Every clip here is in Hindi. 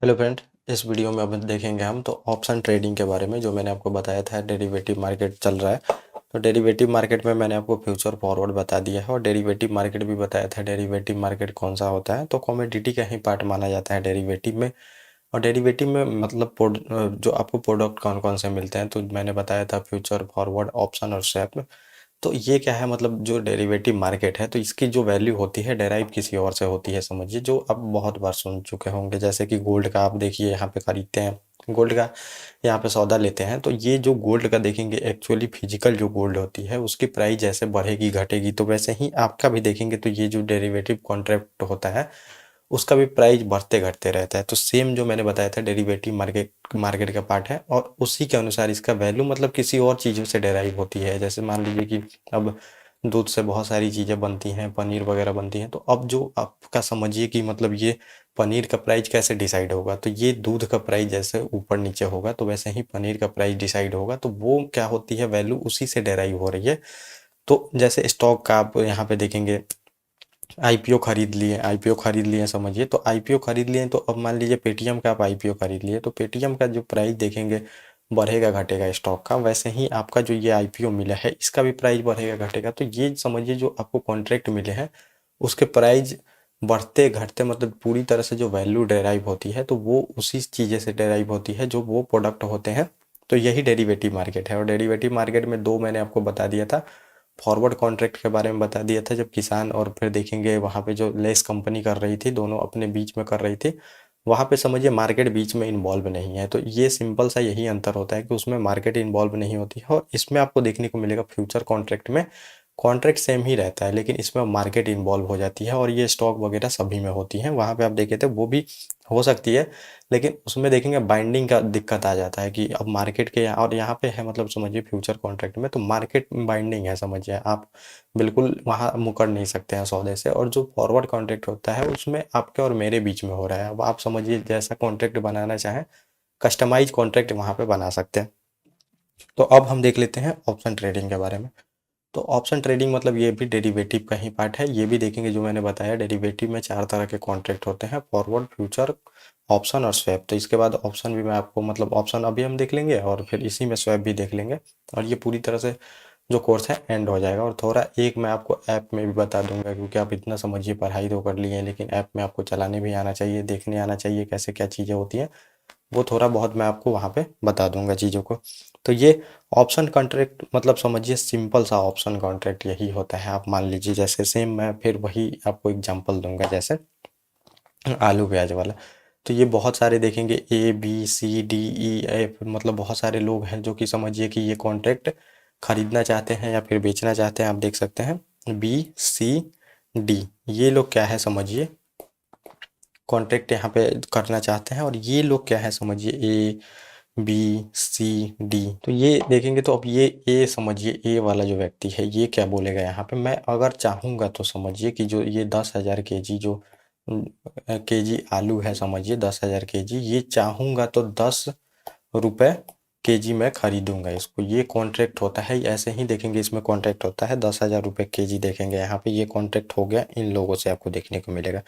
Hello friend. इस वीडियो में अब देखेंगे हम तो ऑप्शन ट्रेडिंग के बारे में। जो मैंने आपको बताया था डेरिवेटिव मार्केट चल रहा है, तो डेरिवेटिव मार्केट में मैंने आपको फ्यूचर फॉरवर्ड बता दिया है और डेरिवेटिव मार्केट भी बताया था। डेरिवेटिव मार्केट कौन सा होता है, तो कमोडिटी का ही पार्ट माना जाता है डेरिवेटिव में। और डेरिवेटिव में मतलब जो आपको प्रोडक्ट कौन कौन से मिलते हैं, तो मैंने बताया था फ्यूचर, फॉरवर्ड, ऑप्शन और स्वैप। तो ये क्या है, मतलब जो डेरिवेटिव मार्केट है तो इसकी जो वैल्यू होती है डेराइव किसी और से होती है, समझिए। जो आप बहुत बार सुन चुके होंगे, जैसे कि गोल्ड का आप देखिए, यहाँ पे खरीदते हैं गोल्ड का, यहाँ पे सौदा लेते हैं, तो ये जो गोल्ड का देखेंगे एक्चुअली फिजिकल जो गोल्ड होती है उसकी प्राइस जैसे बढ़ेगी घटेगी, तो वैसे ही आपका भी देखेंगे तो ये जो डेरिवेटिव कॉन्ट्रैक्ट होता है उसका भी प्राइस बढ़ते घटते रहता है। तो सेम जो मैंने बताया था डेरिवेटिव मार्केट मार्केट का पार्ट है, और उसी के अनुसार इसका वैल्यू मतलब किसी और चीज़ों से डेराइव होती है। जैसे मान लीजिए कि अब दूध से बहुत सारी चीज़ें बनती हैं, पनीर वगैरह बनती हैं, तो अब जो आपका समझिए कि मतलब ये पनीर का प्राइस कैसे डिसाइड होगा, तो ये दूध का प्राइस जैसे ऊपर नीचे होगा तो वैसे ही पनीर का प्राइस डिसाइड होगा। तो वो क्या होती है, वैल्यू उसी से डेराइव हो रही है। तो जैसे स्टॉक का आप यहाँ पे देखेंगे, आईपीओ खरीद लिए समझिए, तो आईपीओ खरीद लिए, तो अब मान लीजिए पेटीएम का आप आईपीओ खरीद लिए, तो पेटीएम का जो प्राइस देखेंगे बढ़ेगा घटेगा स्टॉक का, वैसे ही आपका जो ये आईपीओ मिला है इसका भी प्राइस बढ़ेगा घटेगा। तो ये समझिए जो आपको कॉन्ट्रैक्ट मिले हैं उसके प्राइस बढ़ते घटते मतलब पूरी तरह से जो वैल्यू डेराइव होती है तो वो उसी चीज़ें से डेराइव होती है जो वो प्रोडक्ट होते हैं। तो यही डेरिवेटिव मार्केट है। और डेरिवेटिव मार्केट में दो मैंने आपको बता दिया था, फॉरवर्ड कॉन्ट्रैक्ट के बारे में बता दिया था, जब किसान और फिर देखेंगे वहाँ पे जो लेस कंपनी कर रही थी, दोनों अपने बीच में कर रही थी, वहाँ पे समझिए मार्केट बीच में इन्वॉल्व नहीं है। तो ये सिंपल सा यही अंतर होता है कि उसमें मार्केट इन्वॉल्व नहीं होती है, और इसमें आपको देखने को मिलेगा फ्यूचर कॉन्ट्रैक्ट में कॉन्ट्रैक्ट सेम ही रहता है लेकिन इसमें मार्केट इन्वॉल्व हो जाती है, और ये स्टॉक वगैरह सभी में होती हैं। वहाँ पे आप देखे थे वो भी हो सकती है, लेकिन उसमें देखेंगे बाइंडिंग का दिक्कत आ जाता है कि अब मार्केट के और यहाँ पे है, मतलब समझिए फ्यूचर कॉन्ट्रैक्ट में तो मार्केट बाइंडिंग है, समझिए आप बिल्कुल वहाँ मुकर नहीं सकते हैं सौदे से। और जो फॉरवर्ड कॉन्ट्रैक्ट होता है उसमें आपके और मेरे बीच में हो रहा है। अब आप समझिए जैसा कॉन्ट्रैक्ट बनाना चाहें कस्टमाइज कॉन्ट्रैक्ट वहाँ पे बना सकते हैं। तो अब हम देख लेते हैं ऑप्शन ट्रेडिंग के बारे में। तो ऑप्शन ट्रेडिंग मतलब ये भी डेरिवेटिव का ही पार्ट है। ये भी देखेंगे जो मैंने बताया, डेरिवेटिव में चार तरह के कॉन्ट्रैक्ट होते हैं, फॉरवर्ड, फ्यूचर, ऑप्शन और स्वैप। तो इसके बाद ऑप्शन भी मैं आपको, मतलब ऑप्शन अभी हम देख लेंगे और फिर इसी में स्वैप भी देख लेंगे, और ये पूरी तरह से जो कोर्स है एंड हो जाएगा। और थोड़ा एक मैं आपको ऐप में भी बता दूंगा, क्योंकि आप इतना समझिए पढ़ाई तो कर लिए हैं लेकिन ऐप में आपको चलाने भी आना चाहिए, देखने आना चाहिए कैसे क्या चीज़ें होती हैं, वो थोड़ा बहुत मैं आपको वहाँ पे बता दूंगा चीज़ों को। तो ये ऑप्शन कॉन्ट्रैक्ट मतलब समझिए सिंपल सा ऑप्शन कॉन्ट्रैक्ट यही होता है। आप मान लीजिए जैसे सेम मैं फिर वही आपको एग्जांपल दूंगा, जैसे आलू प्याज वाला। तो ये बहुत सारे देखेंगे ABCDE, मतलब बहुत सारे लोग हैं जो कि समझिए कि ये कॉन्ट्रैक्ट खरीदना चाहते हैं या फिर बेचना चाहते हैं। आप देख सकते हैं BCD, ये लोग क्या है समझिए, कॉन्ट्रैक्ट यहाँ पे करना चाहते हैं। और ये लोग क्या है समझिए, ABCD। तो ये देखेंगे तो अब ये ए समझिए, ए वाला जो व्यक्ति है ये क्या बोलेगा यहाँ पे, मैं अगर चाहूँगा तो समझिए कि जो ये 10,000 केजी जो केजी आलू है, समझिए 10,000 केजी, ये चाहूँगा तो 10 रुपये केजी मैं खरीदूंगा इसको। ये कॉन्ट्रैक्ट होता है। ऐसे ही देखेंगे इसमें कॉन्ट्रैक्ट होता है 10,000 रुपये केजी, देखेंगे यहाँ पे ये कॉन्ट्रैक्ट हो गया इन लोगों से, आपको देखने को मिलेगा।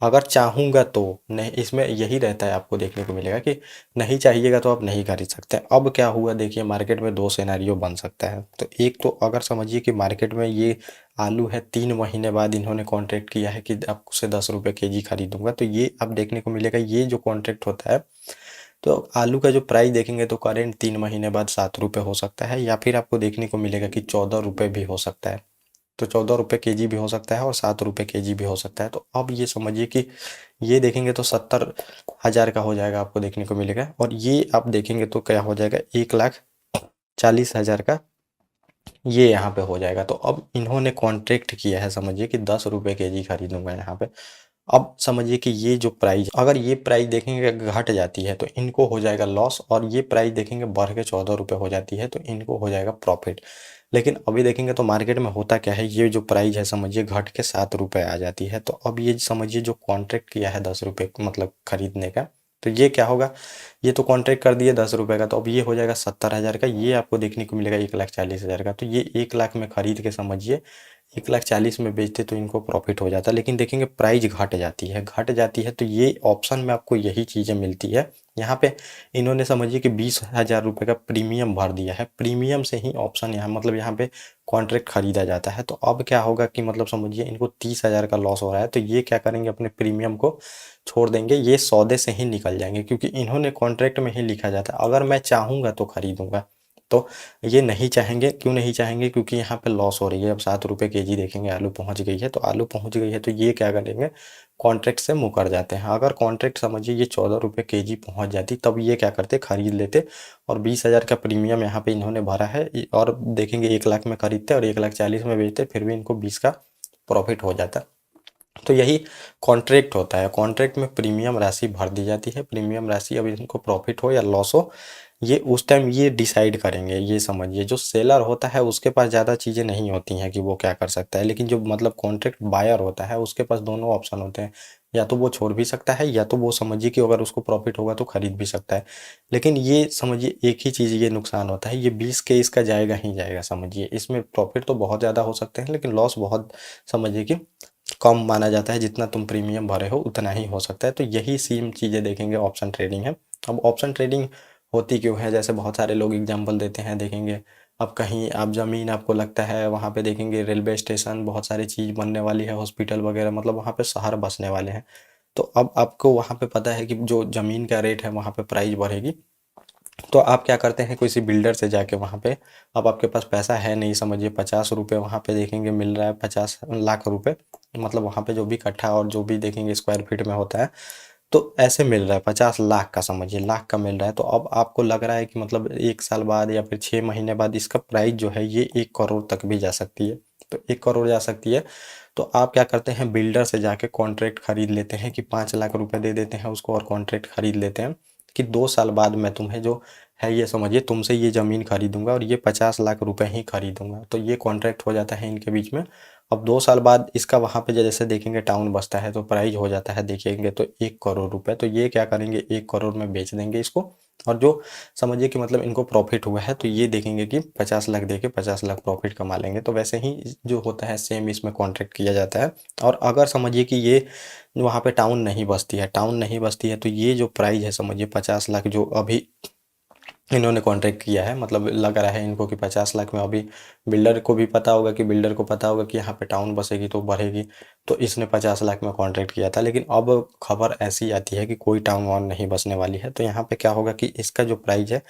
अगर चाहूँगा तो नहीं, इसमें यही रहता है, आपको देखने को मिलेगा कि नहीं चाहिएगा तो आप नहीं खरीद सकते। अब क्या हुआ देखिए, मार्केट में दो सिनेरियो बन सकता है। तो एक तो अगर समझिए कि मार्केट में ये आलू है, 3 महीने बाद इन्होंने कॉन्ट्रैक्ट किया है कि आपसे 10 रुपये केजी खरीदूंगा, तो ये अब देखने को मिलेगा ये जो कॉन्ट्रैक्ट होता है, तो आलू का जो प्राइस देखेंगे तो करेंट 3 महीने बाद 7 रुपये हो सकता है, या फिर आपको देखने को मिलेगा कि 14 रुपये भी हो सकता है। तो 14 रुपये केजी भी हो सकता है और 7 रुपये केजी भी हो सकता है। तो अब ये समझिए कि ये देखेंगे तो 70,000 का हो जाएगा, आपको देखने को मिलेगा। और ये आप देखेंगे तो क्या हो जाएगा, 1,40,000 का ये यहाँ पे हो जाएगा। तो अब इन्होंने कॉन्ट्रैक्ट किया है समझिए कि 10 रुपये केजी खरीदूंगा यहाँ पे। अब समझिए कि ये जो प्राइस, अगर ये प्राइस देखेंगे घट जाती है तो इनको हो जाएगा लॉस, और ये प्राइस देखेंगे बढ़ के 14 रुपये हो जाती है तो इनको हो जाएगा प्रॉफिट। लेकिन अभी देखेंगे तो मार्केट में होता क्या है, ये जो प्राइस है समझिए घट के 7 रुपये आ जाती है। तो अब ये समझिए जो कॉन्ट्रैक्ट किया है 10 रुपये मतलब खरीदने का, तो ये क्या होगा, ये तो कॉन्ट्रैक्ट कर दिए 10 रुपये का, तो अब ये हो जाएगा 70,000 का, ये आपको देखने को मिलेगा 1,40,000 का। तो ये 1 लाख में खरीद के समझिए 1,40,000 में बेचते तो इनको प्रॉफिट हो जाता, लेकिन देखेंगे प्राइस घट जाती है तो ये ऑप्शन में आपको यही चीज़ें मिलती है। यहाँ पे इन्होंने समझिए कि 20,000 रुपये का प्रीमियम भर दिया है, प्रीमियम से ही ऑप्शन यहाँ मतलब यहाँ पे कॉन्ट्रैक्ट खरीदा जाता है। तो अब क्या होगा कि मतलब समझिए इनको 30,000 का लॉस हो रहा है, तो ये क्या करेंगे, अपने प्रीमियम को छोड़ देंगे, ये सौदे से ही निकल जाएंगे, क्योंकि इन्होंने कॉन्ट्रैक्ट में ही लिखा जाता है अगर मैं चाहूँगा तो खरीदूंगा। तो ये नहीं चाहेंगे, क्यों नहीं चाहेंगे, क्योंकि यहाँ पे लॉस हो रही है। अब 7 रुपये केजी देखेंगे आलू पहुँच गई है, तो आलू पहुँच गई है तो ये क्या करेंगे, कॉन्ट्रैक्ट से मुकर जाते हैं। अगर कॉन्ट्रैक्ट समझिए ये 14 रुपये केजी पहुँच जाती, तब ये क्या करते, खरीद लेते। और 20,000 का प्रीमियम यहाँ पे इन्होंने भरा है, और देखेंगे 1,00,000 में खरीदते और 1,40,000 में बेचते, फिर भी इनको 20 का प्रॉफिट हो जाता। तो यही कॉन्ट्रैक्ट होता है। कॉन्ट्रैक्ट में प्रीमियम राशि भर दी जाती है, प्रीमियम राशि अब इनको प्रॉफिट हो या लॉस हो, ये उस टाइम ये डिसाइड करेंगे। ये समझिए जो सेलर होता है उसके पास ज़्यादा चीज़ें नहीं होती हैं कि वो क्या कर सकता है, लेकिन जो मतलब कॉन्ट्रैक्ट बायर होता है उसके पास दोनों ऑप्शन होते हैं, या तो वो छोड़ भी सकता है, या तो वो समझिए कि अगर उसको प्रॉफिट होगा तो खरीद भी सकता है। लेकिन ये समझिए एक ही चीज़ ये नुकसान होता है, ये 20 के इसका जाएगा ही जाएगा। समझिए इसमें प्रॉफिट तो बहुत ज़्यादा हो सकते हैं, लेकिन लॉस बहुत समझिए कि कम माना जाता है, जितना तुम प्रीमियम भरे हो उतना ही हो सकता है। तो यही सेम चीज़ें देखेंगे ऑप्शन ट्रेडिंग है। अब ऑप्शन ट्रेडिंग होती क्यों है, जैसे बहुत सारे लोग एग्जांपल देते हैं, देखेंगे अब कहीं आप ज़मीन आपको लगता है वहाँ पे देखेंगे रेलवे स्टेशन, बहुत सारी चीज़ बनने वाली है, हॉस्पिटल वगैरह, मतलब वहाँ पे शहर बसने वाले हैं। तो अब आपको वहाँ पे पता है कि जो ज़मीन का रेट है वहाँ पे प्राइस बढ़ेगी, तो आप क्या करते हैं, किसी बिल्डर से जाके वहाँ पे, अब आपके पास पैसा है नहीं, समझिए 50 रुपये वहाँ पे देखेंगे मिल रहा है, 50 लाख रुपए, मतलब वहाँ पे जो भी कट्ठा और जो भी देखेंगे स्क्वायर फीट में होता है, तो ऐसे मिल रहा है 50 लाख का, समझिए लाख का मिल रहा है। तो अब आपको लग रहा है कि मतलब 1 साल बाद या फिर 6 महीने बाद इसका प्राइस जो है ये 1 करोड़ तक भी जा सकती है। तो 1 करोड़ जा सकती है, तो आप क्या करते हैं, बिल्डर से जाके कॉन्ट्रैक्ट खरीद लेते हैं कि 5 लाख रुपए दे देते हैं उसको, और कॉन्ट्रैक्ट खरीद लेते हैं कि 2 साल बाद मैं तुम्हें जो है ये समझिए तुमसे ये ज़मीन खरीदूंगा और ये 50 लाख रुपए ही खरीदूंगा। तो ये कॉन्ट्रैक्ट हो जाता है इनके बीच में। अब 2 साल बाद इसका वहाँ पे जैसे देखेंगे टाउन बसता है तो प्राइस हो जाता है, देखेंगे तो 1 करोड़ रुपए। तो ये क्या करेंगे, 1 करोड़ में बेच देंगे इसको, और जो समझिए कि मतलब इनको प्रॉफिट हुआ है तो ये देखेंगे कि 50 लाख दे के 50 लाख प्रॉफिट कमा लेंगे। तो वैसे ही जो होता है सेम इसमें कॉन्ट्रैक्ट किया जाता है। और अगर समझिए कि ये वहाँ पे टाउन नहीं बसती है, तो ये जो प्राइस है समझिए 50 लाख जो अभी इन्होंने कॉन्ट्रैक्ट किया है, मतलब लग रहा है इनको कि 50 लाख में, अभी बिल्डर को भी पता होगा कि यहाँ पे टाउन बसेगी तो बढ़ेगी, तो इसने 50 लाख में कॉन्ट्रैक्ट किया था। लेकिन अब खबर ऐसी आती है कि कोई टाउन वाउन नहीं बसने वाली है, तो यहाँ पे क्या होगा कि इसका जो प्राइस है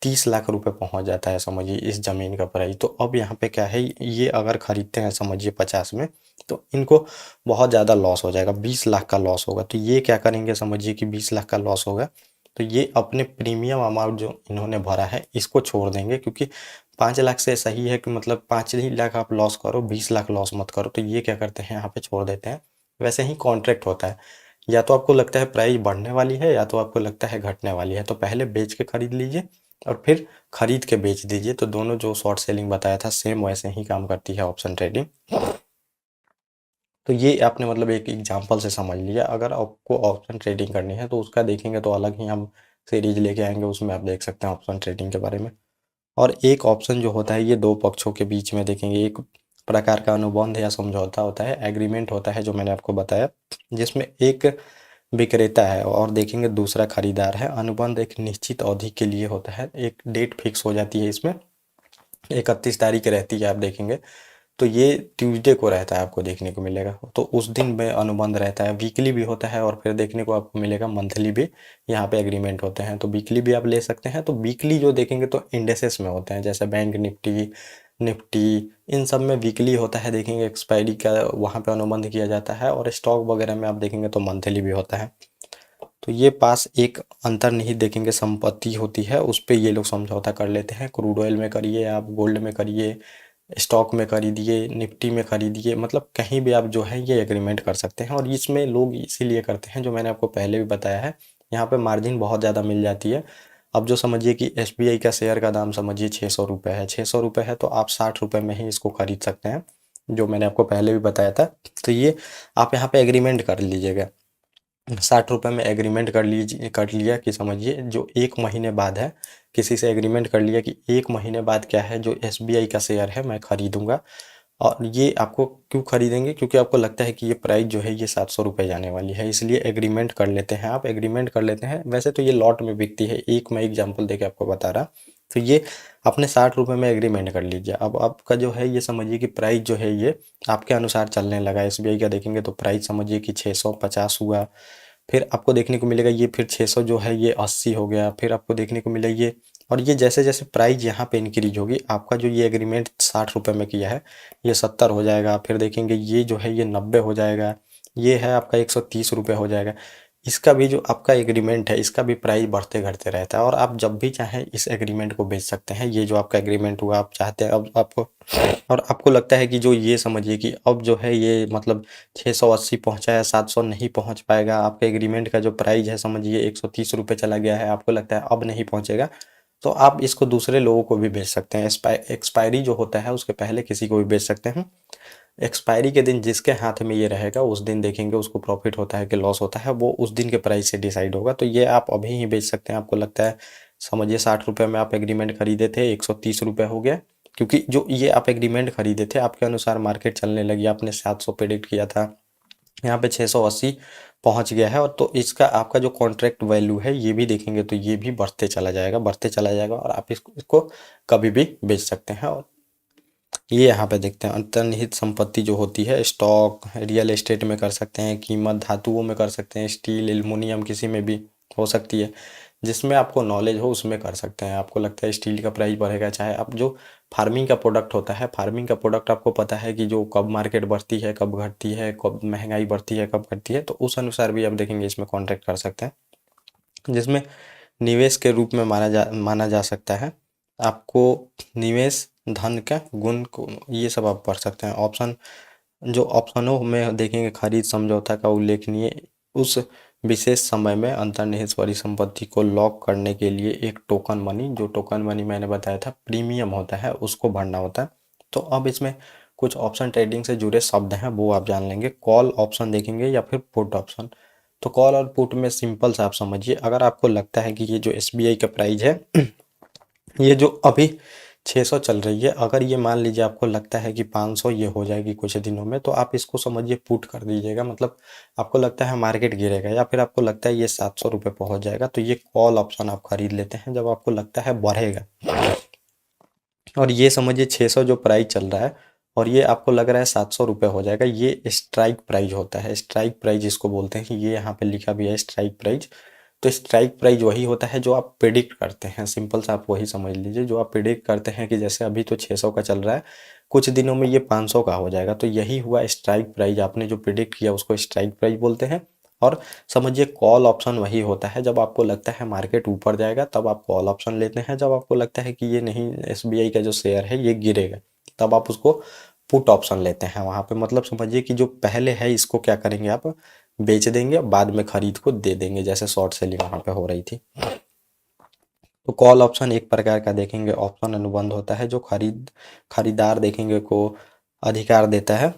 30 लाख रुपए पहुँच जाता है, समझिए इस ज़मीन का प्राइस। तो अब यहाँ पे क्या है, ये अगर खरीदते हैं समझिए 50 में, तो इनको बहुत ज़्यादा लॉस हो जाएगा, 20 लाख का लॉस होगा। तो ये क्या करेंगे, समझिए कि 20 लाख का लॉस होगा, तो ये अपने प्रीमियम अमाउंट जो इन्होंने भरा है इसको छोड़ देंगे, क्योंकि 5 लाख से सही है कि मतलब 5 ही लाख आप लॉस करो, 20 लाख लॉस मत करो। तो ये क्या करते हैं, यहाँ पे छोड़ देते हैं। वैसे ही कॉन्ट्रैक्ट होता है, या तो आपको लगता है प्राइस बढ़ने वाली है या तो आपको लगता है घटने वाली है, तो पहले बेच के खरीद लीजिए और फिर खरीद के बेच दीजिए। तो दोनों जो शॉर्ट सेलिंग बताया था सेम वैसे ही काम करती है ऑप्शन ट्रेडिंग। तो ये आपने मतलब एक एग्जांपल से समझ लिया। अगर आपको ऑप्शन ट्रेडिंग करनी है तो उसका देखेंगे तो अलग ही हम सीरीज लेके आएंगे, उसमें आप देख सकते हैं ऑप्शन ट्रेडिंग के बारे में। और एक ऑप्शन जो होता है ये दो पक्षों के बीच में देखेंगे एक प्रकार का अनुबंध या समझौता होता है, एग्रीमेंट होता है, जो मैंने आपको बताया, जिसमें एक विक्रेता है और देखेंगे दूसरा खरीदार है। अनुबंध एक निश्चित अवधि के लिए होता है, एक डेट फिक्स हो जाती है इसमें, 31 तारीख रहती है, आप देखेंगे तो ये ट्यूसडे को रहता है, आपको देखने को मिलेगा। तो उस दिन में अनुबंध रहता है, वीकली भी होता है और फिर देखने को आपको मिलेगा मंथली भी यहाँ पे एग्रीमेंट होते हैं। तो वीकली भी आप ले सकते हैं। तो वीकली जो देखेंगे तो इंडेसेस में होते हैं, जैसे बैंक निफ्टी, इन सब में वीकली होता है, देखेंगे एक्सपायरी का वहाँ पे अनुबंध किया जाता है। और स्टॉक वगैरह में आप देखेंगे तो मंथली भी होता है। तो ये पास एक अंतर्निहित देखेंगे संपत्ति होती है, उस पे ये लोग समझौता कर लेते हैं। क्रूड ऑयल में करिए, आप गोल्ड में करिए, स्टॉक में खरीदिए, निफ्टी में खरीदिए, मतलब कहीं भी आप जो है ये एग्रीमेंट कर सकते हैं। और इसमें लोग इसीलिए करते हैं, जो मैंने आपको पहले भी बताया है, यहाँ पे मार्जिन बहुत ज़्यादा मिल जाती है। अब जो समझिए कि SBI का शेयर का दाम समझिए 600 रुपये है, 600 रुपये है तो आप 60 रुपये में ही इसको खरीद सकते हैं, जो मैंने आपको पहले भी बताया था। तो ये आप यहाँ पे एग्रीमेंट कर लीजिएगा, 60 रुपये में एग्रीमेंट कर लिया कि समझिए जो 1 महीने बाद है, किसी से एग्रीमेंट कर लिया कि 1 महीने बाद क्या है, जो SBI का शेयर है मैं खरीदूंगा और ये आपको क्यों खरीदेंगे, क्योंकि आपको लगता है कि ये प्राइस जो है ये 700 रुपये जाने वाली है, इसलिए एग्रीमेंट कर लेते हैं, आप एग्रीमेंट कर लेते हैं। वैसे तो ये लॉट में बिकती है, एक मैं एग्जांपल देके आपको बता रहा। तो ये अपने 60 रुपये में एग्रीमेंट कर लीजिए। अब आपका जो है ये समझिए कि प्राइस जो है ये आपके अनुसार चलने लगा। SBI का देखेंगे तो प्राइस समझिए कि 650 हुआ, फिर आपको देखने को मिलेगा ये, फिर 600 जो है ये 80 हो गया, फिर आपको देखने को मिला ये। और ये जैसे जैसे प्राइस यहाँ पे इंक्रीज होगी, आपका जो ये एग्रीमेंट 60 रुपये में किया है ये 70 हो जाएगा, फिर देखेंगे ये जो है ये 90 हो जाएगा, ये है आपका 130 रुपये हो जाएगा। इसका भी जो आपका एग्रीमेंट है इसका भी प्राइस बढ़ते घटते रहता है, और आप जब भी चाहें इस एग्रीमेंट को बेच सकते हैं। ये जो आपका एग्रीमेंट हुआ आप चाहते हैं अब आपको, और आपको लगता है कि जो ये समझिए कि अब जो है ये मतलब 680 पहुंचा है, 700 नहीं पहुंच पाएगा, आपके एग्रीमेंट का जो प्राइस है समझिए 130 रुपये चला गया है, आपको लगता है अब नहीं पहुंचेगा, तो आप इसको दूसरे लोगों को भी बेच सकते हैं। एक्सपायरी जो होता है उसके पहले किसी को भी बेच सकते हैं। एक्सपायरी के दिन जिसके हाथ में ये रहेगा उस दिन देखेंगे उसको प्रॉफिट होता है कि लॉस होता है, वो उस दिन के प्राइस से डिसाइड होगा। तो ये आप अभी ही बेच सकते हैं। आपको लगता है समझिए 60 रुपये में आप एग्रीमेंट खरीदे थे, 130 रुपये हो गया, क्योंकि जो ये आप एग्रीमेंट खरीदे थे आपके अनुसार मार्केट चलने लगी, आपने 700 प्रेडिक्ट किया था, यहाँ पे 680 पहुंच गया है। और तो इसका आपका जो कॉन्ट्रैक्ट वैल्यू है ये भी देखेंगे तो ये भी बढ़ते चला जाएगा, बढ़ते चला जाएगा, और आप इसको कभी भी बेच सकते हैं। और ये यहाँ पे देखते हैं अंतर्निहित संपत्ति जो होती है, स्टॉक रियल एस्टेट में कर सकते हैं, कीमत धातुओं में कर सकते हैं, स्टील एल्युमिनियम किसी में भी हो सकती है, जिसमें आपको नॉलेज हो उसमें कर सकते हैं। आपको लगता है स्टील का प्राइस बढ़ेगा, चाहे आप जो फार्मिंग का प्रोडक्ट होता है, फार्मिंग का प्रोडक्ट आपको पता है कि जो कब मार्केट बढ़ती है कब घटती है, कब महंगाई बढ़ती है कब घटती है, तो उस अनुसार भी आप देखेंगे इसमें कॉन्ट्रैक्ट कर सकते हैं, जिसमें निवेश के रूप में माना जा सकता है। आपको निवेश धन का गुण को ये सब आप पढ़ सकते हैं। ऑप्शन जो ऑप्शनों में देखेंगे, खरीद समझौता का उल्लेखनीय उस विशेष समय में अंतर्निहित परिसंपत्ति को लॉक करने के लिए एक टोकन मनी, जो टोकन मनी मैंने बताया था प्रीमियम होता है, उसको भरना होता है। तो अब इसमें कुछ ऑप्शन ट्रेडिंग से जुड़े शब्द हैं वो आप जान लेंगे। कॉल ऑप्शन देखेंगे या फिर पुट ऑप्शन। तो कॉल और पुट में सिंपल सा आप समझिए, अगर आपको लगता है कि ये जो SBI का प्राइस है ये जो अभी 600 चल रही है, अगर ये मान लीजिए आपको लगता है कि 500 ये हो जाएगी कुछ दिनों में, तो आप इसको समझिए पुट कर दीजिएगा। मतलब आपको लगता है मार्केट गिरेगा, या फिर आपको लगता है ये 700 रुपये पहुंच जाएगा, तो ये कॉल ऑप्शन आप खरीद लेते हैं जब आपको लगता है बढ़ेगा। और ये समझिए 600 जो प्राइस चल रहा है और ये आपको लग रहा है 700 रुपये हो जाएगा, ये स्ट्राइक प्राइस होता है। स्ट्राइक प्राइस इसको बोलते हैं, ये यहाँ पे लिखा भी है स्ट्राइक प्राइस। तो स्ट्राइक प्राइस वही होता है जो आप प्रिडिक्ट करते हैं, सिंपल सा आप वही समझ लीजिए, जो आप प्रिडिक्ट करते हैं कि जैसे अभी तो 600 का चल रहा है, कुछ दिनों में ये 500 का हो जाएगा, तो यही हुआ स्ट्राइक प्राइस। आपने जो प्रिडिक्ट किया उसको स्ट्राइक प्राइस बोलते हैं। और समझिए कॉल ऑप्शन वही होता है, जब आपको लगता है मार्केट ऊपर जाएगा तब आप कॉल ऑप्शन लेते हैं, जब आपको लगता है कि ये नहीं SBI का जो शेयर है ये गिरेगा तब आप उसको पुट ऑप्शन लेते हैं। वहाँ पे मतलब समझिए कि जो पहले है इसको क्या करेंगे, आप बेच देंगे, बाद में खरीद को दे देंगे, जैसे शॉर्ट सेलिंग वहाँ पे हो रही थी। तो कॉल ऑप्शन एक प्रकार का देखेंगे ऑप्शन अनुबंध होता है, जो खरीदार देखेंगे को अधिकार देता है,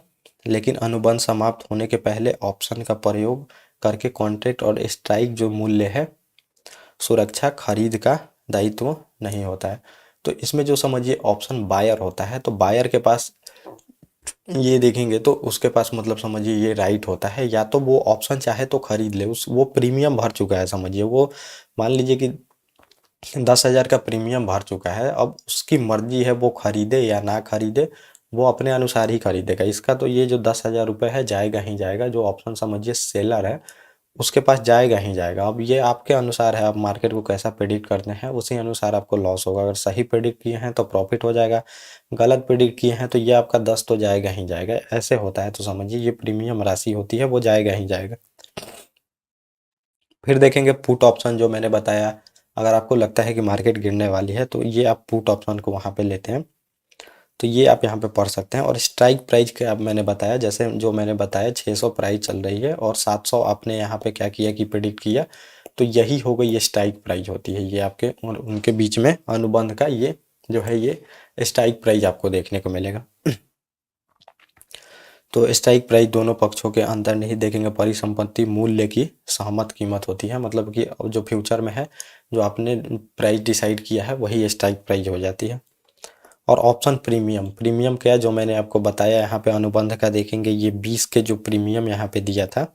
लेकिन अनुबंध समाप्त होने के पहले ऑप्शन का प्रयोग करके कॉन्ट्रैक्ट और स्ट्राइक जो मूल्य है सुरक्षा खरीद का दायित्व नहीं होता है। तो इसमें जो समझिए ऑप्शन बायर होता है, तो बायर के पास ये देखेंगे तो उसके पास मतलब समझिए ये राइट होता है, या तो वो ऑप्शन चाहे तो खरीद ले, उस वो प्रीमियम भर चुका है, समझिए वो मान लीजिए कि 10,000 का प्रीमियम भर चुका है, अब उसकी मर्जी है वो खरीदे या ना खरीदे, वो अपने अनुसार ही खरीदेगा। इसका तो ये जो 10,000 रुपये है जाएगा ही जाएगा, जो ऑप्शन समझिए सेलर है उसके पास जाएगा ही जाएगा। अब ये आपके अनुसार है, आप मार्केट को कैसा प्रेडिक्ट करते हैं उसी अनुसार आपको लॉस होगा। अगर सही प्रेडिक्ट किए हैं तो प्रॉफिट हो जाएगा, गलत प्रेडिक्ट किए हैं तो ये आपका 10 तो जाएगा ही जाएगा, ऐसे होता है। तो समझिए ये प्रीमियम राशि होती है वो जाएगा ही जाएगा। फिर देखेंगे पुट ऑप्शन जो मैंने बताया, अगर आपको लगता है कि मार्केट गिरने वाली है तो ये आप पुट ऑप्शन को वहाँ पे लेते हैं, तो ये आप यहाँ पे पढ़ सकते हैं। और स्ट्राइक प्राइस के अब मैंने बताया, जैसे जो मैंने बताया 600 प्राइस चल रही है और 700 आपने यहाँ पे क्या किया कि प्रिडिक्ट किया, तो यही हो गई ये स्ट्राइक प्राइस होती है। ये आपके और उनके बीच में अनुबंध का ये जो है ये स्ट्राइक प्राइस आपको देखने को मिलेगा। तो स्ट्राइक प्राइस दोनों पक्षों के अंतर्निहित देखेंगे परिसंपत्ति मूल्य की सहमत कीमत होती है, मतलब कि जो फ्यूचर में है जो आपने प्राइस डिसाइड किया है वही स्ट्राइक प्राइस हो जाती है। और ऑप्शन प्रीमियम, प्रीमियम क्या है जो मैंने आपको बताया यहाँ पे अनुबंध का देखेंगे, ये 20 के जो प्रीमियम यहाँ पे दिया था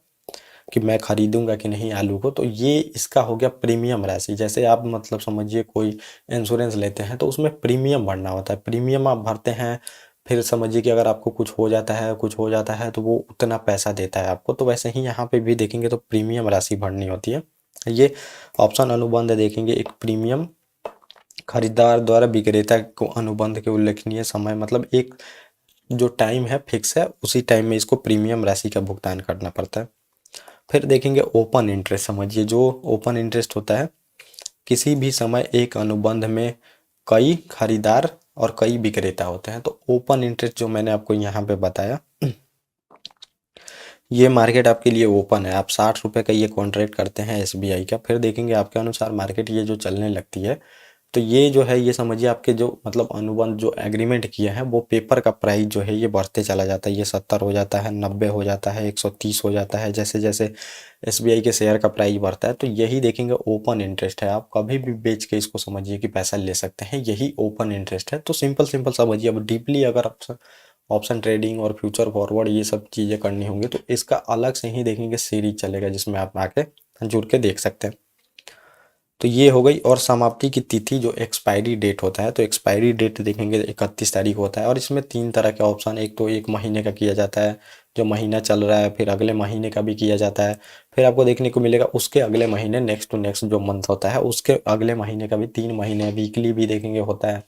कि मैं खरीदूंगा कि नहीं आलू को, तो ये इसका हो गया प्रीमियम राशि। जैसे आप मतलब समझिए कोई इंश्योरेंस लेते हैं तो उसमें प्रीमियम भरना होता है, प्रीमियम आप भरते हैं, फिर समझिए कि अगर आपको कुछ हो जाता है तो वो उतना पैसा देता है आपको। तो वैसे ही यहाँ पे भी देखेंगे तो प्रीमियम राशि भरनी होती है। ये ऑप्शन अनुबंध देखेंगे, एक प्रीमियम खरीदार द्वारा विक्रेता को अनुबंध के उल्लेखनीय समय, मतलब एक जो टाइम है फिक्स है, उसी टाइम में इसको प्रीमियम राशि का भुगतान करना पड़ता है। फिर देखेंगे ओपन इंटरेस्ट, समझिए जो ओपन इंटरेस्ट होता है, किसी भी समय एक अनुबंध में कई खरीदार और कई विक्रेता होते हैं। तो ओपन इंटरेस्ट जो मैंने आपको यहाँ पे बताया, ये मार्केट आपके लिए ओपन है। आप 60 रुपये का ये कॉन्ट्रैक्ट करते हैं एसबीआई का, फिर देखेंगे आपके अनुसार मार्केट ये जो चलने लगती है, तो ये जो है ये समझिए आपके जो मतलब अनुबंध जो एग्रीमेंट किए हैं, वो पेपर का प्राइस जो है ये बढ़ते चला जाता है। ये 70 हो जाता है, 90 हो जाता है, 130 हो जाता है, जैसे जैसे एसबीआई के शेयर का प्राइस बढ़ता है। तो यही देखेंगे ओपन इंटरेस्ट है। आप कभी भी बेच के इसको समझिए कि पैसा ले सकते हैं, यही ओपन इंटरेस्ट है। तो सिंपल सिंपल समझिए। अब डीपली अगर आप ऑप्शन ट्रेडिंग और फ्यूचर फॉरवर्ड ये सब चीज़ें करनी होंगी तो इसका अलग से ही देखेंगे सीरीज चलेगा, जिसमें आप आके जुड़ के देख सकते हैं। तो ये हो गई। और समाप्ति की तिथि जो एक्सपायरी डेट होता है, तो एक्सपायरी डेट देखेंगे 31 तारीख होता है। और इसमें 3 तरह के ऑप्शन, एक तो 1 महीने का किया जाता है, जो महीना चल रहा है, फिर अगले महीने का भी किया जाता है, फिर आपको देखने को मिलेगा उसके अगले महीने, नेक्स्ट टू नेक्स्ट जो मंथ होता है उसके अगले महीने का भी, 3 महीने वीकली भी देखेंगे होता है।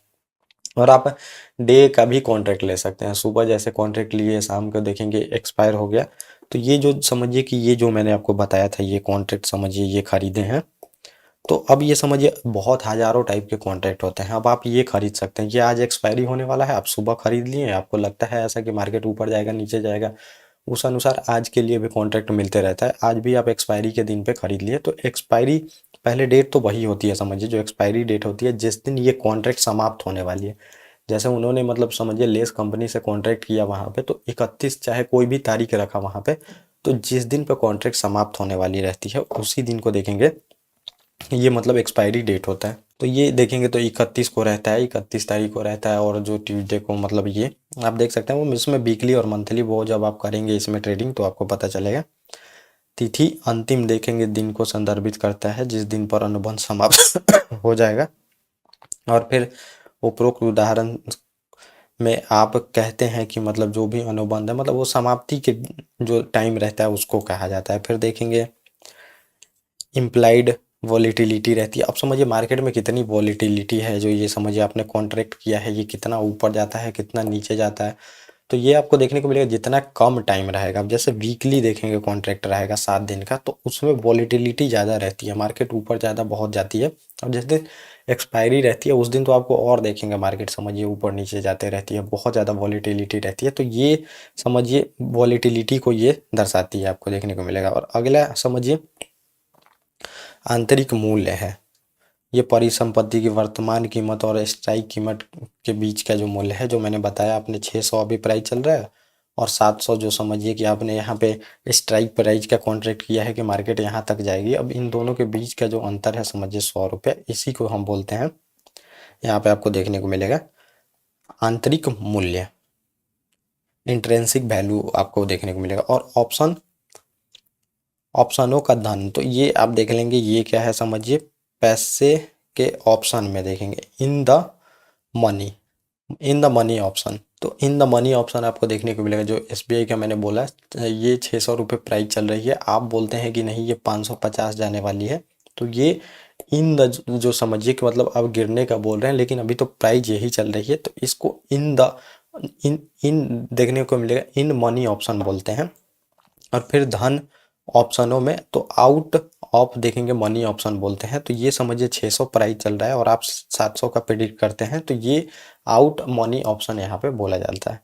और आप डे का भी कॉन्ट्रैक्ट ले सकते हैं, सुबह जैसे कॉन्ट्रैक्ट लिए शाम को देखेंगे एक्सपायर हो गया। तो ये जो समझिए कि ये जो मैंने आपको बताया था ये कॉन्ट्रैक्ट समझिए ये खरीदे हैं। तो अब ये समझिए बहुत हज़ारों टाइप के कॉन्ट्रैक्ट होते हैं। अब आप ये खरीद सकते हैं, ये आज एक्सपायरी होने वाला है, आप सुबह खरीद लिए, आपको लगता है ऐसा कि मार्केट ऊपर जाएगा नीचे जाएगा, उस अनुसार आज के लिए भी कॉन्ट्रैक्ट मिलते रहता है। आज भी आप एक्सपायरी के दिन पे खरीद लिए, तो एक्सपायरी पहले डेट तो वही होती है समझिए, जो एक्सपायरी डेट होती है जिस दिन ये कॉन्ट्रैक्ट समाप्त होने वाली है। जैसे उन्होंने मतलब समझिए लेस कंपनी से कॉन्ट्रैक्ट किया वहाँ पे, तो 31 चाहे कोई भी तारीख रखा वहाँ पे, तो जिस दिन पे कॉन्ट्रैक्ट समाप्त होने वाली रहती है उसी दिन को देखेंगे ये मतलब एक्सपायरी डेट होता है। तो ये देखेंगे तो 31 को रहता है, 31 तारीख को रहता है, और जो ट्यूसडे को मतलब ये आप देख सकते हैं। वो इसमें वीकली और मंथली वो जब आप करेंगे इसमें ट्रेडिंग तो आपको पता चलेगा। तिथि अंतिम देखेंगे दिन को संदर्भित करता है जिस दिन पर अनुबंध समाप्त हो जाएगा। और फिर उपरोक्त उदाहरण में आप कहते हैं कि मतलब जो भी अनुबंध है मतलब वो समाप्ति के जो टाइम रहता है उसको कहा जाता है। फिर देखेंगे इम्प्लाइड वॉलीटिलिटी रहती है। अब समझिए मार्केट में कितनी वॉलीटिलिटी है, जो ये समझिए आपने कॉन्ट्रैक्ट किया है ये कितना ऊपर जाता है कितना नीचे जाता है, तो ये आपको देखने को मिलेगा जितना कम टाइम रहेगा। अब जैसे वीकली देखेंगे कॉन्ट्रैक्ट रहेगा 7 दिन का, तो उसमें वॉलीटिलिटी ज़्यादा रहती है, मार्केट ऊपर ज़्यादा बहुत जाती है। अब जिस दिन एक्सपायरी रहती है उस दिन तो आपको और देखेंगे मार्केट समझिए ऊपर नीचे जाते रहती है, बहुत ज़्यादा वॉलीटिलिटी रहती है। तो ये समझिए वॉलीटिलिटी को ये दर्शाती है, आपको देखने को मिलेगा। और अगला समझिए आंतरिक मूल्य है, ये परिसंपत्ति की वर्तमान कीमत और स्ट्राइक कीमत के बीच का जो मूल्य है, जो मैंने बताया आपने 600 अभी प्राइस चल रहा है, और 700 जो समझिए कि आपने यहाँ पे स्ट्राइक प्राइस का कॉन्ट्रैक्ट किया है कि मार्केट यहाँ तक जाएगी। अब इन दोनों के बीच का जो अंतर है समझिए 100 रुपये, इसी को हम बोलते हैं, यहाँ पे आपको देखने को मिलेगा आंतरिक मूल्य, इंट्रेंसिक वैल्यू आपको देखने को मिलेगा। और ऑप्शनों का धन, तो ये आप देख लेंगे ये क्या है समझिए, पैसे के ऑप्शन में देखेंगे money in the money option. तो इन द मनी ऑप्शन आपको देखने को मिलेगा, जो एसबीआई का मैंने बोला ये 600 रुपये प्राइस चल रही है, आप बोलते हैं कि नहीं ये 550 जाने वाली है, तो ये इन द जो समझिए कि मतलब अब गिरने का बोल रहे हैं लेकिन अभी तो प्राइस यही चल रही है, तो इसको इन इन देखने को मिलेगा इन मनी ऑप्शन बोलते हैं। और फिर धन ऑप्शनों में तो आउट ऑफ देखेंगे मनी ऑप्शन बोलते हैं। तो ये समझिए 600 प्राइस चल रहा है और आप 700 का प्रेडिक्ट करते हैं, तो ये आउट मनी ऑप्शन यहाँ पे बोला जाता है।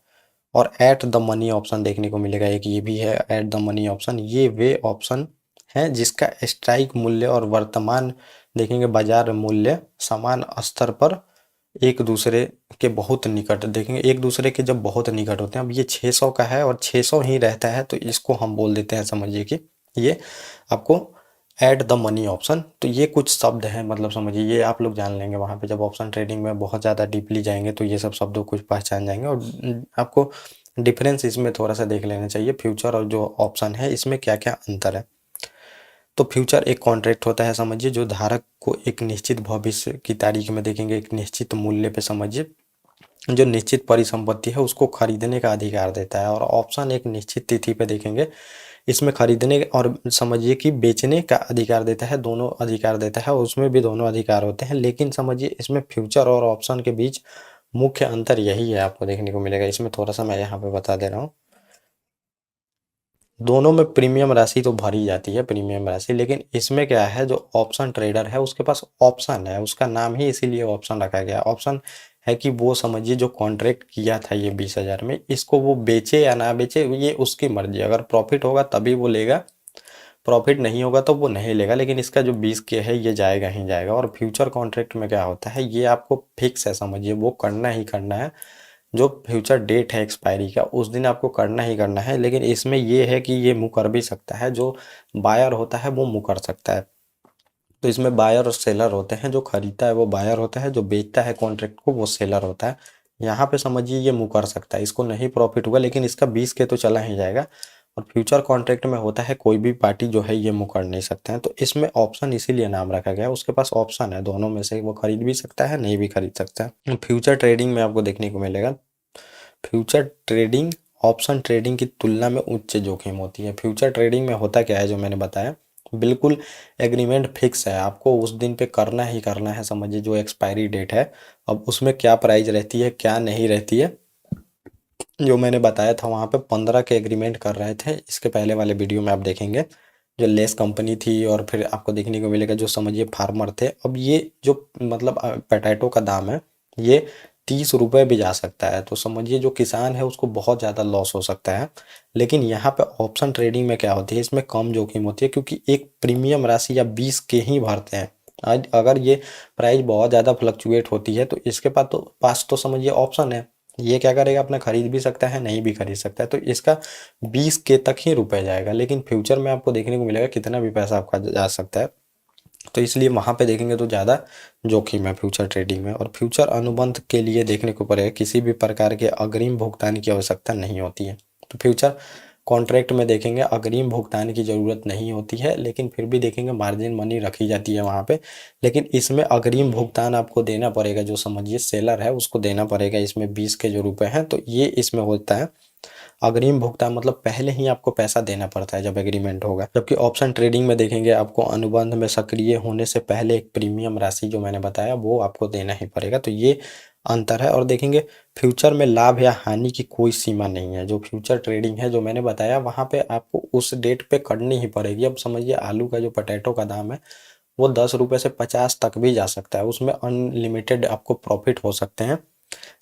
और एट द मनी ऑप्शन देखने को मिलेगा, एक ये भी है एट द मनी ऑप्शन, ये वे ऑप्शन है जिसका स्ट्राइक मूल्य और वर्तमान देखेंगे बाजार मूल्य समान स्तर पर एक दूसरे के बहुत निकट देखेंगे, एक दूसरे के जब बहुत निकट होते हैं। अब ये 600 का है और 600 ही रहता है, तो इसको हम बोल देते हैं समझिए कि ये आपको ऐड द मनी ऑप्शन, तो ये कुछ शब्द हैं, मतलब समझिए ये आप लोग जान लेंगे वहाँ पे जब ऑप्शन ट्रेडिंग में बहुत ज़्यादा डीपली जाएंगे तो ये सब शब्दों कुछ पहचान जाएंगे। और आपको डिफरेंस इसमें थोड़ा सा देख लेना चाहिए, फ्यूचर और जो ऑप्शन है इसमें क्या क्या अंतर है। तो फ्यूचर एक कॉन्ट्रैक्ट होता है समझिए, जो धारक को एक निश्चित भविष्य की तारीख में देखेंगे एक निश्चित मूल्य पे समझिए जो निश्चित परिसंपत्ति है उसको खरीदने का अधिकार देता है। और ऑप्शन एक निश्चित तिथि पे देखेंगे, इसमें खरीदने और समझिए कि बेचने का अधिकार देता है, दोनों अधिकार देता है, उसमें भी दोनों अधिकार होते हैं। लेकिन समझिए इसमें फ्यूचर और ऑप्शन के बीच मुख्य अंतर यही है, आपको देखने को मिलेगा। इसमें थोड़ा सा मैं यहाँ पे बता दे रहा हूँ, दोनों में प्रीमियम राशि तो भरी जाती है, प्रीमियम राशि, लेकिन इसमें क्या है, जो ऑप्शन ट्रेडर है उसके पास ऑप्शन है, उसका नाम ही इसीलिए ऑप्शन रखा गया। ऑप्शन है कि वो समझिए जो कॉन्ट्रैक्ट किया था ये 20,000 में, इसको वो बेचे या ना बेचे ये उसकी मर्जी, अगर प्रॉफिट होगा तभी वो लेगा, प्रॉफिट नहीं होगा तो वो नहीं लेगा, लेकिन इसका जो 20K है ये जाएगा ही जाएगा। और फ्यूचर कॉन्ट्रैक्ट में क्या होता है, ये आपको फिक्स है समझिए, वो करना ही करना है, जो फ्यूचर डेट है एक्सपायरी का उस दिन आपको करना ही करना है। लेकिन इसमें ये है कि ये मुकर भी सकता है, जो बायर होता है वो मुकर सकता है। तो इसमें बायर और सेलर होते हैं, जो खरीदता है वो बायर होता है, जो बेचता है कॉन्ट्रैक्ट को वो सेलर होता है। यहाँ पे समझिए ये मुकर सकता है, इसको नहीं प्रॉफिट हुआ लेकिन इसका 20K तो चला ही जाएगा। और फ्यूचर कॉन्ट्रैक्ट में होता है कोई भी पार्टी जो है ये मुकर नहीं सकते हैं। तो इसमें ऑप्शन इसीलिए नाम रखा गया है, उसके पास ऑप्शन है, दोनों में से वो खरीद भी सकता है नहीं भी खरीद सकता है। फ्यूचर ट्रेडिंग में आपको देखने को मिलेगा, फ्यूचर ट्रेडिंग ऑप्शन ट्रेडिंग की तुलना में उच्च जोखिम होती है। फ्यूचर ट्रेडिंग में होता क्या है, जो मैंने बताया, बिल्कुल एग्रीमेंट फिक्स है, आपको उस दिन पे करना ही करना है समझिए, जो एक्सपायरी डेट है। अब उसमें क्या प्राइस रहती है क्या नहीं रहती है, जो मैंने बताया था वहाँ पे 15 के एग्रीमेंट कर रहे थे, इसके पहले वाले वीडियो में आप देखेंगे, जो लेस कंपनी थी। और फिर आपको देखने को मिलेगा जो समझिए फार्मर थे। अब ये जो मतलब पोटैटो का दाम है ये 30 रुपये भी जा सकता है, तो समझिए जो किसान है उसको बहुत ज़्यादा लॉस हो सकता है। लेकिन यहाँ पे ऑप्शन ट्रेडिंग में क्या होती है, इसमें कम जोखिम होती है, क्योंकि एक प्रीमियम राशि या 20K ही भरते हैं। आज अगर ये प्राइस बहुत ज़्यादा फ्लक्चुएट होती है तो इसके पास तो समझिए ऑप्शन है, ये क्या करेगा, अपना खरीद भी सकता है नहीं भी खरीद सकता है, तो इसका 20K तक ही रुपए जाएगा। लेकिन फ्यूचर में आपको देखने को मिलेगा कितना भी पैसा आपका जा सकता है, तो इसलिए वहाँ पे देखेंगे तो ज़्यादा जोखिम है फ्यूचर ट्रेडिंग में। और फ्यूचर अनुबंध के लिए देखने को पड़ेगा किसी भी प्रकार के अग्रिम भुगतान की आवश्यकता नहीं होती है। तो फ्यूचर कॉन्ट्रैक्ट में देखेंगे अग्रिम भुगतान की ज़रूरत नहीं होती है, लेकिन फिर भी देखेंगे मार्जिन मनी रखी जाती है वहाँ पे। लेकिन इसमें अग्रिम भुगतान आपको देना पड़ेगा, जो समझिए सेलर है उसको देना पड़ेगा, इसमें 20 के जो रुपए हैं, तो ये इसमें होता है अग्रिम भुगतान, मतलब पहले ही आपको पैसा देना पड़ता है जब एग्रीमेंट होगा। जबकि ऑप्शन ट्रेडिंग में देखेंगे आपको अनुबंध में सक्रिय होने से पहले एक प्रीमियम राशि जो मैंने बताया वो आपको देना ही पड़ेगा, तो ये अंतर है। और देखेंगे फ्यूचर में लाभ या हानि की कोई सीमा नहीं है, जो फ्यूचर ट्रेडिंग है जो मैंने बताया वहाँ पे आपको उस डेट पे करनी ही पड़ेगी। अब समझिए आलू का जो पोटैटो का दाम है वो 10 रुपये से 50 तक भी जा सकता है, उसमें अनलिमिटेड आपको प्रॉफिट हो सकते हैं।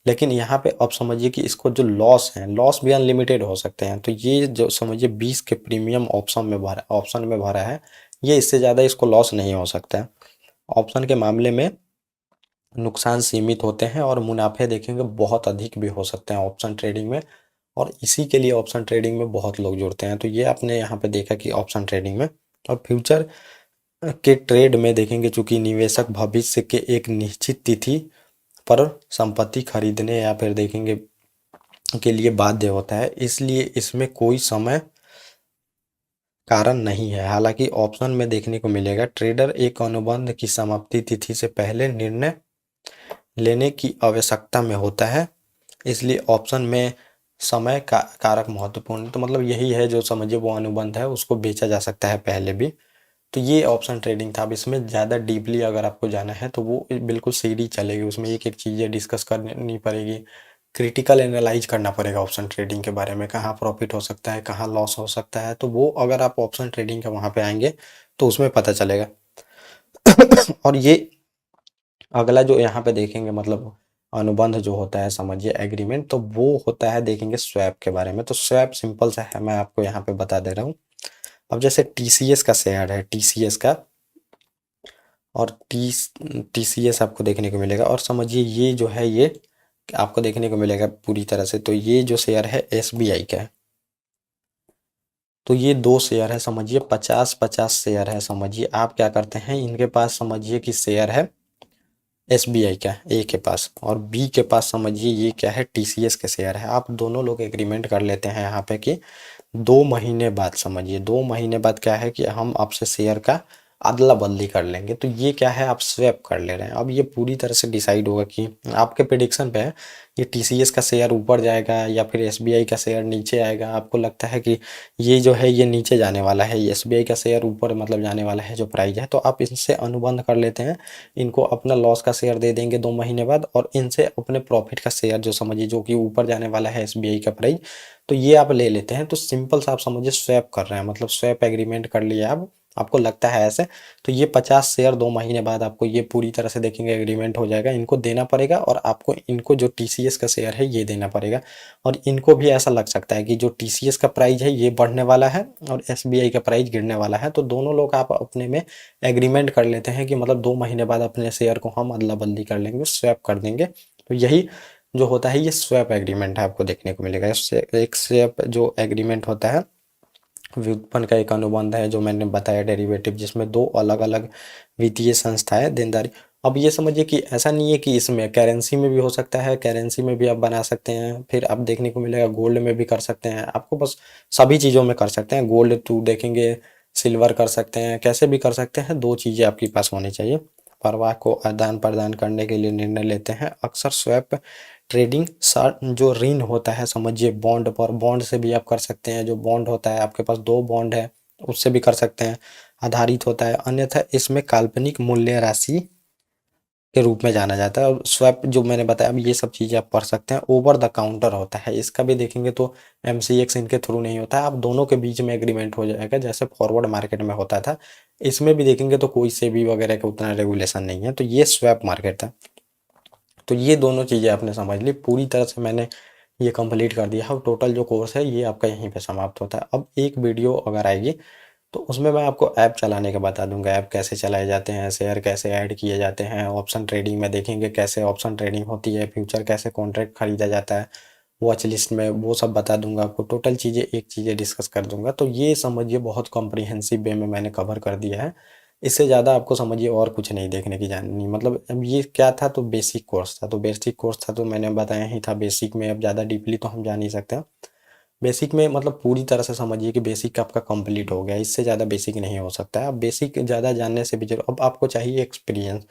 लेकिन यहाँ पे अब समझिए कि इसको जो लॉस है, लॉस भी अनलिमिटेड हो सकते हैं। तो ये जो समझिए 20 के प्रीमियम ऑप्शन में भरा है, ये इससे ज़्यादा इसको लॉस नहीं हो सकता है। ऑप्शन के मामले में नुकसान सीमित होते हैं और मुनाफे देखेंगे बहुत अधिक भी हो सकते हैं ऑप्शन ट्रेडिंग में, और इसी के लिए ऑप्शन ट्रेडिंग में बहुत लोग जुड़ते हैं। तो ये आपने यहाँ पे देखा कि ऑप्शन ट्रेडिंग में। और फ्यूचर के ट्रेड में देखेंगे चूंकि निवेशक भविष्य के एक निश्चित तिथि पर संपत्ति खरीदने या फिर देखेंगे के लिए बाध्य होता है, इसलिए इसमें कोई समय कारण नहीं है। हालांकि ऑप्शन में देखने को मिलेगा ट्रेडर एक अनुबंध की समाप्ति तिथि से पहले निर्णय लेने की आवश्यकता में होता है, इसलिए ऑप्शन में समय का कारक महत्वपूर्ण है। तो मतलब यही है, जो समझिए वो अनुबंध है उसको बेचा जा सकता है पहले भी। तो ये ऑप्शन ट्रेडिंग था। अब इसमें ज़्यादा डीपली अगर आपको जाना है तो वो बिल्कुल सीधी चलेगी, उसमें एक एक चीज़ें डिस्कस करनी पड़ेगी, क्रिटिकल एनालाइज करना पड़ेगा ऑप्शन ट्रेडिंग के बारे में, कहाँ प्रॉफिट हो सकता है कहाँ लॉस हो सकता है, तो वो अगर आप ऑप्शन ट्रेडिंग के वहाँ पे आएंगे तो उसमें पता चलेगा। और ये अगला जो यहाँ पे देखेंगे मतलब अनुबंध जो होता है समझिए एग्रीमेंट, तो वो होता है देखेंगे स्वैप के बारे में। तो स्वैप सिंपल सा है, मैं आपको यहाँ पे बता दे रहा हूँ। अब जैसे टीसीएस का शेयर है, टीसीएस का, और टीसीएस आपको देखने को मिलेगा, और समझिए ये जो है ये आपको देखने को मिलेगा पूरी तरह से। तो ये जो शेयर है एसबीआई का है, तो ये 2 शेयर है, समझिए 50-50 शेयर है। समझिए आप क्या करते हैं, इनके पास समझिए कि शेयर है एसबीआई का ए के पास, और बी के पास समझिए ये क्या है, टीसीएस के शेयर है। आप दोनों लोग एग्रीमेंट कर लेते हैं यहाँ पे कि 2 महीने बाद, समझिए 2 महीने बाद क्या है कि हम आपसे शेयर का अदला बदली कर लेंगे। तो ये क्या है, आप स्वैप कर ले रहे हैं। अब ये पूरी तरह से डिसाइड होगा कि आपके प्रिडिक्शन पे है, ये टीसीएस का शेयर ऊपर जाएगा या फिर एसबीआई का शेयर नीचे आएगा। आपको लगता है कि ये जो है ये नीचे जाने वाला है, ये एसबीआई का शेयर ऊपर मतलब जाने वाला है जो प्राइस है, तो आप इनसे अनुबंध कर लेते हैं। इनको अपना लॉस का शेयर दे देंगे 2 महीने बाद, और इनसे अपने प्रॉफिट का शेयर जो समझिए जो कि ऊपर जाने वाला है एसबीआई का प्राइस, तो ये आप ले लेते हैं। तो सिंपल सा आप समझिए स्वैप कर रहे हैं, मतलब स्वैप एग्रीमेंट कर लिया आप। आपको लगता है ऐसे, तो ये 50 शेयर 2 महीने बाद आपको ये पूरी तरह से देखेंगे एग्रीमेंट हो जाएगा, इनको देना पड़ेगा, और आपको इनको जो टीसीएस का शेयर है ये देना पड़ेगा। और इनको भी ऐसा लग सकता है कि जो टीसीएस का प्राइस है ये बढ़ने वाला है और एसबीआई का प्राइस गिरने वाला है, तो दोनों लोग आप अपने में एग्रीमेंट कर लेते हैं कि मतलब 2 महीने बाद अपने शेयर को हम अदला बदली कर लेंगे, स्वैप कर देंगे। तो यही जो होता है ये स्वैप एग्रीमेंट है, आपको देखने को मिलेगा। इससे एक स्वैप जो एग्रीमेंट होता है, व्युत्पन्न का एक अनुबंध है जो मैंने बताया डेरिवेटिव, जिसमें 2 अलग अलग वित्तीय संस्थाएं देनदारी। अब ये समझिए कि ऐसा नहीं है कि इसमें करेंसी में भी हो सकता है, करेंसी में भी आप बना सकते हैं, फिर आप देखने को मिलेगा गोल्ड में भी कर सकते हैं। आपको बस सभी चीज़ों में कर सकते हैं, गोल्ड टू देखेंगे, सिल्वर कर सकते हैं, कैसे भी कर सकते हैं। 2 चीज़ें आपके पास होनी चाहिए। परवाह को आदान प्रदान करने के लिए निर्णय लेते हैं। अक्सर स्वैप ट्रेडिंग जो ऋण होता है, समझिए बॉन्ड पर, बॉन्ड से भी आप कर सकते हैं। जो बॉन्ड होता है आपके पास 2 बॉन्ड है, उससे भी कर सकते हैं, आधारित होता है। अन्यथा इसमें काल्पनिक मूल्य राशि के रूप में जाना जाता है। और स्वैप जो मैंने बताया, अब ये सब चीज़ें आप पढ़ सकते हैं। ओवर द काउंटर होता है, इसका भी देखेंगे तो एमसीएक्स इनके थ्रू नहीं होता है, आप दोनों के बीच में एग्रीमेंट हो जाएगा, जैसे फॉरवर्ड मार्केट में होता था। इसमें भी देखेंगे तो कोई सेबी वगैरह का उतना रेगुलेशन नहीं है। तो ये स्वैप मार्केट था। तो ये दोनों चीज़ें आपने समझ ली, पूरी तरह से मैंने ये कंप्लीट कर दिया है। टोटल जो कोर्स है ये आपका यहीं पे समाप्त होता है। अब एक वीडियो अगर आएगी तो उसमें मैं आपको ऐप चलाने का बता दूंगा, ऐप कैसे चलाए जाते हैं, शेयर कैसे ऐड किए जाते हैं, ऑप्शन ट्रेडिंग में देखेंगे कैसे ऑप्शन ट्रेडिंग होती है, फ्यूचर कैसे कॉन्ट्रैक्ट खरीदा जाता है, वॉच लिस्ट में वो सब बता दूंगा आपको। टोटल चीज़ें एक चीज़ें डिस्कस कर दूंगा। तो ये समझिए बहुत कॉम्प्रिहेंसिव वे में मैंने कवर कर दिया है। इससे ज़्यादा आपको समझिए और कुछ नहीं देखने की जाननी, मतलब अब ये क्या था, तो बेसिक कोर्स था, तो बेसिक कोर्स था तो मैंने बताया ही था। बेसिक में अब ज़्यादा डीपली तो हम जा नहीं सकते हैं। बेसिक में मतलब पूरी तरह से समझिए कि बेसिक आपका कंप्लीट हो गया, इससे ज़्यादा बेसिक नहीं हो सकता है। अब बेसिक ज़्यादा जानने से भी जरूर, अब आपको चाहिए एक्सपीरियंस।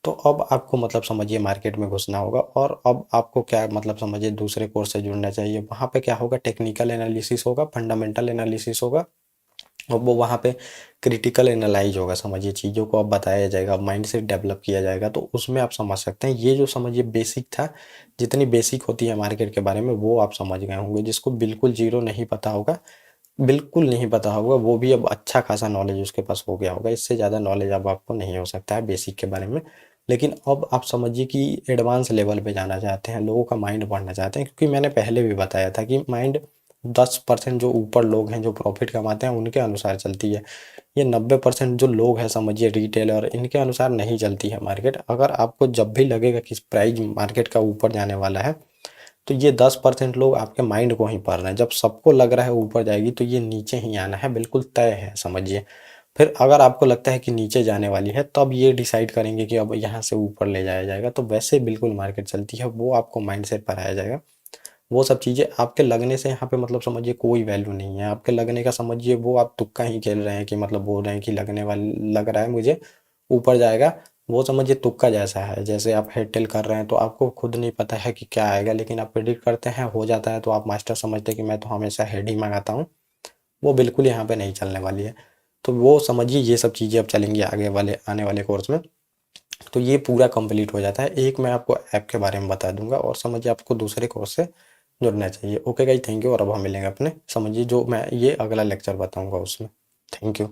तो अब आपको मतलब समझिए मार्केट में घुसना होगा, और अब आपको क्या मतलब समझिए दूसरे कोर्स से जुड़ना चाहिए। वहाँ पे क्या होगा, टेक्निकल एनालिसिस होगा, फंडामेंटल एनालिसिस होगा, और वो वहाँ पे क्रिटिकल एनालाइज होगा। समझिए चीज़ों को अब बताया जाएगा, माइंड सेट डेवलप किया जाएगा, तो उसमें आप समझ सकते हैं। ये जो समझिए बेसिक था, जितनी बेसिक होती है मार्केट के बारे में वो आप समझ गए होंगे। जिसको बिल्कुल जीरो नहीं पता होगा, बिल्कुल नहीं पता होगा, वो भी अब अच्छा खासा नॉलेज उसके पास हो गया होगा। इससे ज़्यादा नॉलेज अब आपको नहीं हो सकता है बेसिक के बारे में। लेकिन अब आप समझिए कि एडवांस लेवल पे जाना चाहते हैं, लोगों का माइंड बढ़ना चाहते हैं, क्योंकि मैंने पहले भी बताया था कि माइंड 10% जो ऊपर लोग हैं जो प्रॉफिट कमाते हैं उनके अनुसार चलती है। ये 90% जो लोग हैं समझिए रिटेलर, इनके अनुसार नहीं चलती है मार्केट। अगर आपको जब भी लगेगा कि प्राइस मार्केट का ऊपर जाने वाला है, तो ये 10% लोग आपके माइंड को ही पढ़ रहे हैं। जब सबको लग रहा है ऊपर जाएगी तो ये नीचे ही आना है, बिल्कुल तय है समझिए। फिर अगर आपको लगता है कि नीचे जाने वाली है, तब ये डिसाइड करेंगे कि अब यहाँ से ऊपर ले जाया जाएगा। तो वैसे बिल्कुल मार्केट चलती है, वो आपको माइंड सेट पढ़ाया जाएगा। वो सब चीज़ें आपके लगने से यहाँ पे मतलब समझिए कोई वैल्यू नहीं है। आपके लगने का समझिए वो आप तुक्का ही खेल रहे हैं, कि मतलब बोल रहे हैं कि लगने वाले लग रहा है मुझे ऊपर जाएगा। वो समझिए तुक्का जैसा है, जैसे आप हेड टेल कर रहे हैं तो आपको खुद नहीं पता है कि क्या आएगा, लेकिन आप प्रेडिक्ट करते हैं, हो जाता है, तो आप मास्टर समझते हैं कि मैं तो हमेशा हेड ही मंगाता हूँ। वो बिल्कुल यहाँ पे नहीं चलने वाली है। तो वो समझिए ये सब चीज़ें अब चलेंगी आगे वाले आने वाले कोर्स में। तो ये पूरा कंप्लीट हो जाता है। एक मैं आपको ऐप के बारे में बता दूंगा, और समझिए आपको दूसरे कोर्स से जुड़ना चाहिए। Okay guys, thank you. और अब हम मिलेंगे अपने समझिए जो मैं ये अगला लेक्चर बताऊंगा उसमें। Thank you.